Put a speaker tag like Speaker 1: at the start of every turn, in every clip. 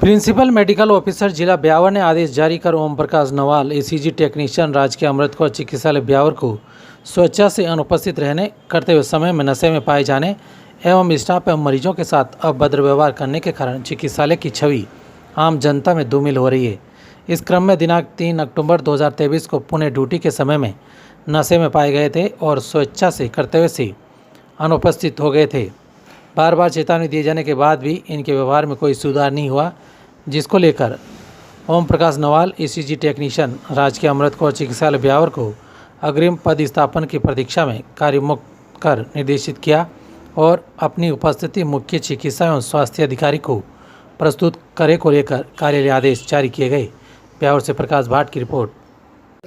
Speaker 1: Principal medical officer जिला ब्यावर ने आदेश जारी कर ओम प्रकाश नवाल ईसीजी टेक्नीशियन राजकीय अमृत कौर चिकित्सालय ब्यावर को स्वेच्छा से अनुपस्थित रहने करते हुए समय में नशे में पाए जाने एवं स्टाफ एवं मरीजों के साथ अभद्र व्यवहार करने के कारण चिकित्सालय की छवि आम जनता में धूमिल हो रही है। इस क्रम में दिनांक 3 अक्टूबर 2023 को पुणे ड्यूटी के समय में नशे में पाए गए थे और स्वेच्छा से कर्तव्य से अनुपस्थित हो गए थे। बार बार चेतावनी दिए जाने के बाद भी इनके व्यवहार में कोई सुधार नहीं हुआ, जिसको लेकर ओम प्रकाश नवाल ईसीजी टेक्नीशियन राजकीय अमृत कौर चिकित्सालय ब्यावर को अग्रिम पदस्थापन की प्रतीक्षा में कार्यमुक्त कर निर्देशित किया और अपनी उपस्थिति मुख्य चिकित्सा एवं स्वास्थ्य अधिकारी को प्रस्तुत करे को लेकर कार्यालय आदेश जारी किए गए। ब्यावर से प्रकाश भाट की रिपोर्ट।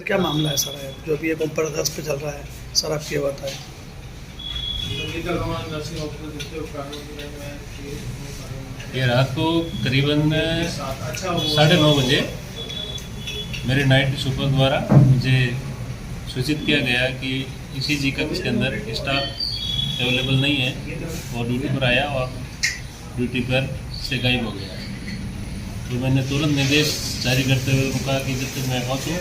Speaker 2: क्या मामला है सर जो भी एक ओम प्रकाश पे चल रहा है सर, आप क्या बताएं?
Speaker 3: ये रात को करीबन 9:30 बजे मेरे नाइट सुपर द्वारा मुझे सूचित किया गया कि ईसीजी कक्ष के अंदर स्टाफ अवेलेबल नहीं है और ड्यूटी पर आया और ड्यूटी पर से गायब हो गया। तो मैंने तुरंत निर्देश जारी करते हुए उनको कहा कि जब तक मैं पहुँचूँ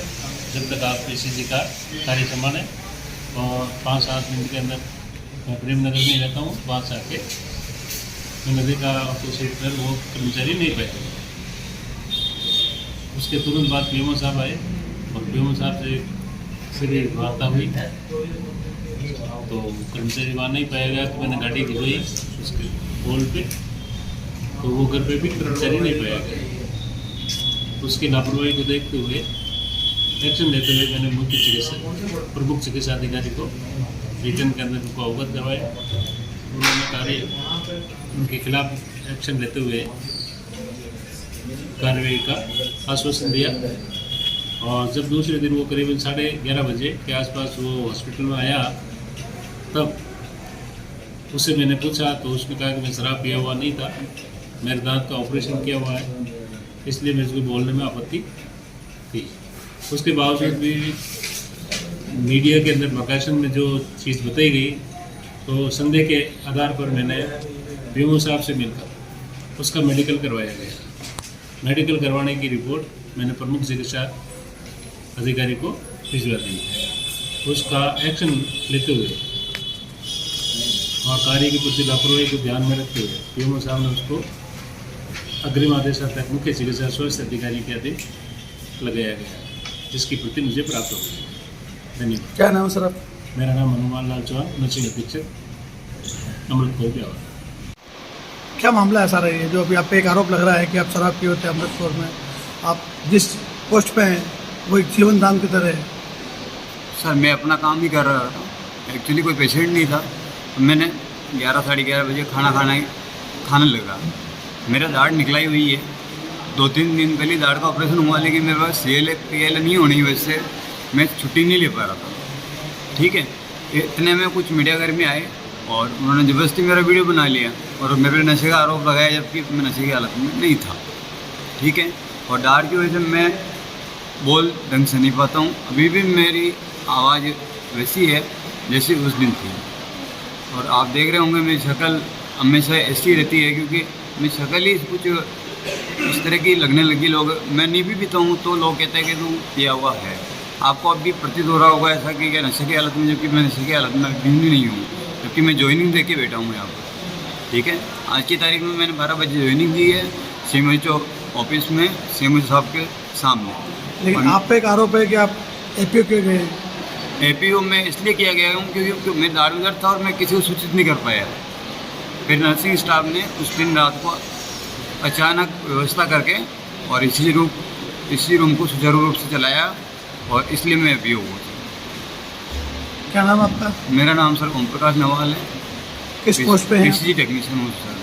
Speaker 3: जब तक आप ईसीजी का कार्य संभालें और 5-7 मिनट के अंदर मैं प्रेमनगर में रहता हूँ, वहाँ से आके मैं नदी का ऑपोजिट पर वो कर्मचारी नहीं पाए। उसके तुरंत बाद पीएमओ साहब आए और पीएमओ साहब से सीधी वार्ता हुई तो कर्मचारी वहाँ नहीं पाया गया। तो मैंने गाड़ी भिजवाई उसके पोल पे, तो वो घर पे भी कर्मचारी नहीं पाया गया। उसकी लापरवाही को देखते हुए एक्शन लेते हुए मैंने मुख्य चिकित्सा प्रमुख चिकित्सा अधिकारी को रिटर्न के अंदर उनको अवगत करवाया। उन्होंने कार्य उनके खिलाफ एक्शन लेते हुए कार्रवाई का आश्वासन दिया। और जब दूसरे दिन वो करीबन 11:30 बजे के आसपास वो हॉस्पिटल में आया तब उससे मैंने पूछा तो उसने कहा कि मैं शराब पिया हुआ नहीं था, मेरे दांत का ऑपरेशन किया हुआ है, इसलिए मुझको बोलने में आपत्ति थी। उसके बावजूद भी मीडिया के अंदर प्रकाशन में जो चीज़ बताई गई तो संदेह के आधार पर मैंने पीएमओ साहब से मिलकर उसका मेडिकल करवाया गया। मेडिकल करवाने की रिपोर्ट मैंने प्रमुख चिकित्सा अधिकारी को भिजवा दी। उसका एक्शन लेते हुए और कार्य के प्रति लापरवाही को ध्यान में रखते हुए पीएमओ साहब ने उसको अग्रिम आदेश तक मुख्य चिकित्सा स्वास्थ्य अधिकारी के आदेश लगाया गया, जिसकी प्रति मुझे प्राप्त हो गई। धन्यवाद।
Speaker 2: क्या नाम सर आप?
Speaker 3: मेरा नाम हनुमान लाल चौहान, नर्सिंग अधीक्षक अमृत कौर ब्यावर।
Speaker 2: क्या मामला है सर ये जो अभी आप पे एक आरोप लग रहा है कि आप शराब पिए होते हैं अमृत कौर में? आप जिस पोस्ट पे हैं वो एक जीवन दान की तरह है।
Speaker 4: सर मैं अपना काम ही कर रहा था, एक्चुअली कोई पेशेंट नहीं था। तो मैंने 11-11:30 बजे खाने लगा। मेरा दाढ़ निकलाई हुई है, 2-3 दिन पहले दाढ़ का ऑपरेशन हुआ, लेकिन मेरे पास CL नहीं होने की वजह से मैं छुट्टी नहीं ले पा रहा था। ठीक है, इतने में कुछ मीडियाकर्मी आए और उन्होंने ज़बरदस्ती मेरा वीडियो बना लिया और मेरे पे नशे का आरोप लगाया, जबकि मैं नशे की हालत में नहीं था। ठीक है, और दाढ़ की वजह से मैं बोल ढंग से नहीं पाता हूँ। अभी भी मेरी आवाज़ वैसी है जैसी उस दिन थी। और आप देख रहे होंगे मेरी शक्ल हमेशा ऐसी रहती है, क्योंकि मेरी शक्ल ही कुछ इस तरह की लगने लगी। लोग मैं नहीं भी पीता हूँ तो लोग कहते हैं कि तू पिया हुआ है। आपको अब भी प्रतीत हो रहा होगा ऐसा कि क्या नशे की हालत में, जबकि मैं नशे की हालत में भी नहीं हूँ, जबकि मैं ज्वाइनिंग दे के बैठा हूँ यहाँ पर। ठीक है, आज की तारीख में मैंने 12 बजे ज्वाइनिंग दी है CMHO ऑफिस में, CMHO साहब के सामने।
Speaker 2: लेकिन आप पे एक आरोप है कि आप APO के गए?
Speaker 4: APO में इसलिए किया गया हूँ क्योंकि मैं दाढ़ में दर्द था और मैं किसी को सूचित नहीं कर पाया। फिर नर्सिंग स्टाफ ने उस दिन रात को अचानक व्यवस्था करके और इसी रूम को सुचारू रूप से चलाया और इसलिए मैं APO हुआ।
Speaker 2: क्या नाम आपका?
Speaker 4: मेरा नाम सर ओम प्रकाश नवाल है।
Speaker 2: किस पोस्ट पे हैं?
Speaker 4: ईसीजी टेक्नीशियन हूँ सर।